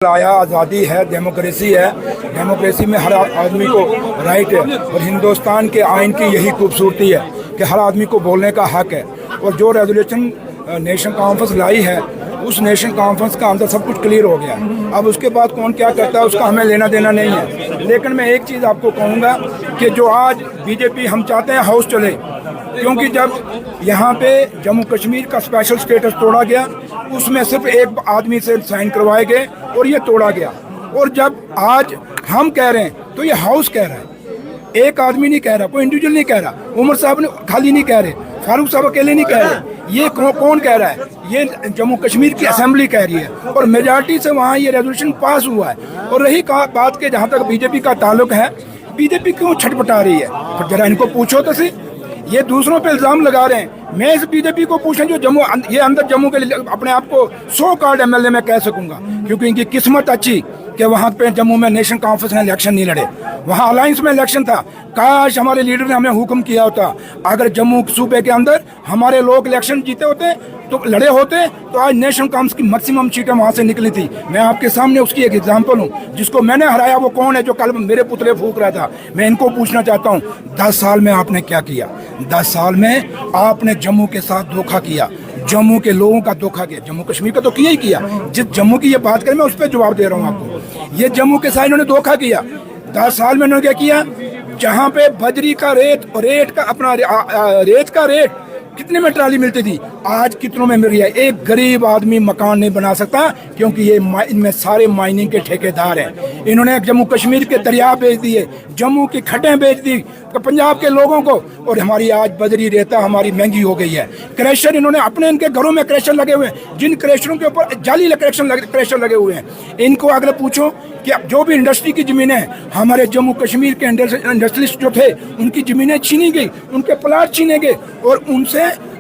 आया आज़ादी है, डेमोक्रेसी है। डेमोक्रेसी में हर आदमी को राइट है और हिंदुस्तान के आइन की यही खूबसूरती है कि हर आदमी को बोलने का हक है। और जो रेजोल्यूशन नेशन कॉन्फ्रेंस लाई है, उस नेशन कॉन्फ्रेंस का अंदर सब कुछ क्लियर हो गया। अब उसके बाद कौन क्या करता है उसका हमें लेना देना नहीं है। लेकिन मैं एक चीज़ आपको कहूँगा कि जो आज बीजेपी हम चाहते हैं हाउस चले, क्योंकि जब यहाँ पे जम्मू कश्मीर का स्पेशल स्टेटस तोड़ा गया, उसमें सिर्फ एक आदमी से साइन करवाए गए और ये तोड़ा गया। और जब आज हम कह रहे हैं तो ये हाउस कह रहा है, एक आदमी नहीं कह रहा, कोई इंडिविजुअल नहीं कह रहा, उमर साहब ने खाली नहीं कह रहे, फारूक साहब अकेले नहीं कह रहे, ये कौन कह रहा है? ये जम्मू कश्मीर की असेंबली कह रही है और मेजॉरिटी से वहाँ ये रेजोल्यूशन पास हुआ है। और रही बात के जहाँ तक बीजेपी का ताल्लुक है, बीजेपी क्यों छटपटा रही है? तो जरा इनको पूछो तो सही। ये दूसरों पे इल्जाम लगा रहे हैं। मैं इस बीजेपी को पूछें जो ये अंदर जम्मू के अपने आप को 100 कार्ड एमएलए में कह सकूंगा, क्योंकि इनकी किस्मत अच्छी कि वहाँ पे जम्मू में नेशन कॉन्फ्रेंस में इलेक्शन नहीं लड़े, वहाँ अलायंस में इलेक्शन था। काश हमारे लीडर ने हमें हुक्म किया होता, अगर जम्मू सूबे के अंदर हमारे लोग इलेक्शन जीते होते तो लड़े होते तो आज नेशन कॉन्फ्रेंस की मैक्सिमम सीटें वहाँ से निकली थी। मैं आपके सामने उसकी एक एग्जाम्पल हूँ। जिसको मैंने हराया वो कौन है? जो कल मेरे पुतले फूक रहा था। मैं इनको पूछना चाहता हूँ, 10 साल में आपने क्या किया? 10 साल में आपने जम्मू के साथ धोखा किया, जम्मू के लोगों का धोखा किया। जम्मू कश्मीर का तो किया ही किया। जिस जम्मू की ये बात करें मैं उस पर जवाब दे रहा हूँ आपको। ये जम्मू के साथ इन्होंने धोखा किया। 10 साल में इन्होंने क्या किया? जहाँ पे बजरी का रेट का रेट कितने में ट्राली मिलती थी, आज कितनों में मिल रही है? एक गरीब आदमी मकान नहीं बना सकता, क्योंकि ये इनमें सारे माइनिंग के ठेकेदार हैं। इन्होंने जम्मू कश्मीर के दरिया बेच दिए, जम्मू की खड्डें बेच दी पंजाब के लोगों को, और हमारी आज बजरी रेता हमारी महंगी हो गई है। क्रैशर इन्होंने अपने इनके घरों में क्रैशर लगे हुए हैं, जिन क्रैशरों के ऊपर जाली क्रैशर लगे हुए हैं। इनको अगर पूछो कि जो भी इंडस्ट्री की ज़मीनें हैं, हमारे जम्मू कश्मीर के इंडस्ट्रियलिस्ट जो थे उनकी ज़मीनें छीनी गई, उनके प्लाट छीने गए और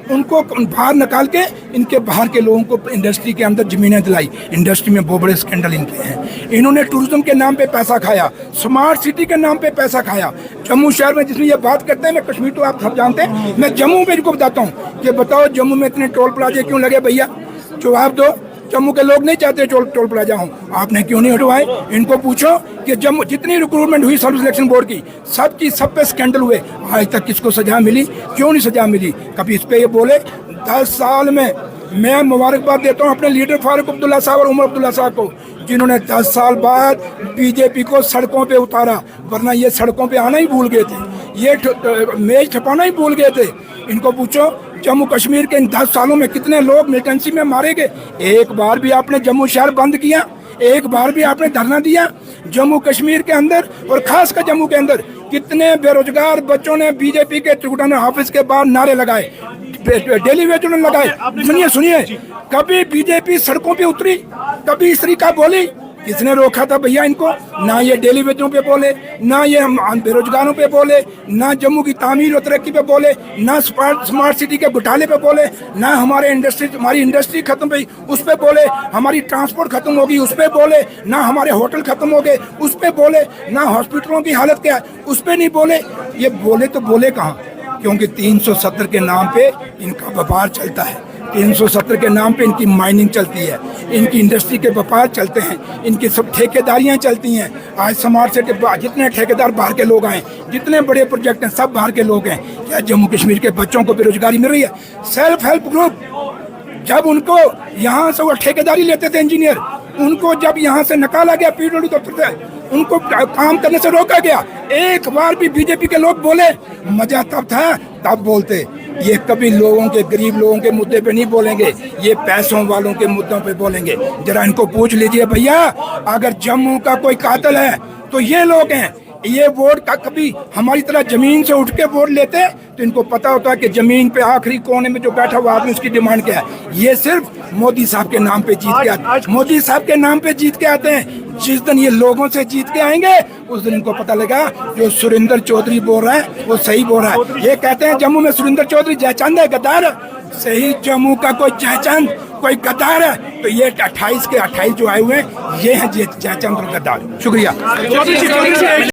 उनको बाहर निकाल के इनके बाहर के लोगों को इंडस्ट्री के अंदर ज़मीनें दिलाई। इंडस्ट्री में बहुत बड़े स्कैंडल इनके हैं। इन्होंने टूरिज्म के नाम पे पैसा खाया, स्मार्ट सिटी के नाम पे पैसा खाया। जम्मू शहर में जिसमें ये बात करते हैं, मैं कश्मीर तो आप सब जानते हैं, मैं जम्मू में इनको बताता हूँ कि बताओ जम्मू में इतने टोल प्लाजे क्यों लगे भैया? जवाब दो। जम्मू के लोग नहीं चाहते टोल प्लाजा हो, आपने क्यों नहीं हटवाए? इनको पूछो कि जम्मू जितनी रिक्रूटमेंट हुई सर्विस सिलेक्शन बोर्ड की, सब पे स्कैंडल हुए, आज तक किसको सजा मिली? क्यों नहीं सजा मिली? कभी इस पे ये बोले? 10 साल में मैं मुबारकबाद देता हूँ अपने लीडर फारूक अब्दुल्ला साहब और उमर अब्दुल्ला साहब को, जिन्होंने 10 साल बाद बीजेपी को सड़कों पे उतारा, वरना ये सड़कों पे आना ही भूल गए थे, ये मेज छपाना ही भूल गए थे। इनको पूछो जम्मू कश्मीर के इन 10 सालों में कितने लोग मिलिटेंसी में मारे गए? एक बार भी आपने जम्मू शहर बंद किया? एक बार भी आपने धरना दिया? जम्मू कश्मीर के अंदर और खासकर जम्मू के अंदर कितने बेरोजगार बच्चों ने बीजेपी के त्रिकुटाना ऑफिस के बाहर नारे लगाए, डेली वेज उन्होंने लगाए। सुनिए, कभी बीजेपी सड़कों पे उतरी? कभी इस तरीका बोली? किसने रोका था भैया इनको? ना ये डेली वेजों पे बोले, ना ये हम बेरोजगारों पे बोले, ना जम्मू की तामीर और तरक्की पे बोले, ना स्मार्ट सिटी के घोटाले पे बोले, ना हमारी इंडस्ट्री खत्म हुई उस पे बोले, हमारी ट्रांसपोर्ट खत्म होगी उस पे बोले, ना हमारे होटल खत्म हो गए उस पे बोले, ना हॉस्पिटलों की हालत क्या है उस पे नहीं बोले। ये बोले तो बोले कहाँ? क्योंकि 370 के नाम पे इनका व्यापार चलता है, 370 के नाम पे इनकी माइनिंग चलती है, इनकी इंडस्ट्री के व्यापार चलते हैं, इनकी सब ठेकेदारियां चलती हैं। आज स्मार्ट सिटी जितने ठेकेदार बाहर के लोग आए, जितने बड़े प्रोजेक्ट हैं सब बाहर के लोग हैं। क्या जम्मू कश्मीर के बच्चों को बेरोजगारी मिल रही है? सेल्फ हेल्प ग्रुप जब उनको यहाँ से वो ठेकेदारी लेते थे इंजीनियर, उनको जब यहाँ से निकाला गया पीडब्ल्यू दफ्तर से, उनको काम करने से रोका गया, एक बार भी बीजेपी के लोग बोले? मजा तब था तब बोलते। ये कभी लोगों के, गरीब लोगों के मुद्दे पे नहीं बोलेंगे, ये पैसों वालों के मुद्दों पे बोलेंगे। जरा इनको पूछ लीजिए भैया, अगर जम्मू का कोई कातिल है तो ये लोग हैं। ये वोट का कभी हमारी तरह जमीन से उठ के वोट लेते तो इनको पता होता है कि जमीन पे आखिरी कोने में जो बैठा हुआ आदमी उसकी डिमांड क्या है। ये सिर्फ मोदी साहब के नाम पे जीत के आते, मोदी साहब के नाम पे जीत के आते हैं। जिस दिन ये लोगों से जीत के आएंगे उस दिन इनको पता लगा जो सुरेंद्र चौधरी बोल रहा है वो सही बोल रहा है। ये कहते हैं जम्मू में सुरेंद्र चौधरी जयचंद है, गद्दार। सही जम्मू का कोई जयचंद कोई गद्दार है तो ये 28 के 28 जो आए हुए हैं ये हैं जयचंद और गद्दार। शुक्रिया।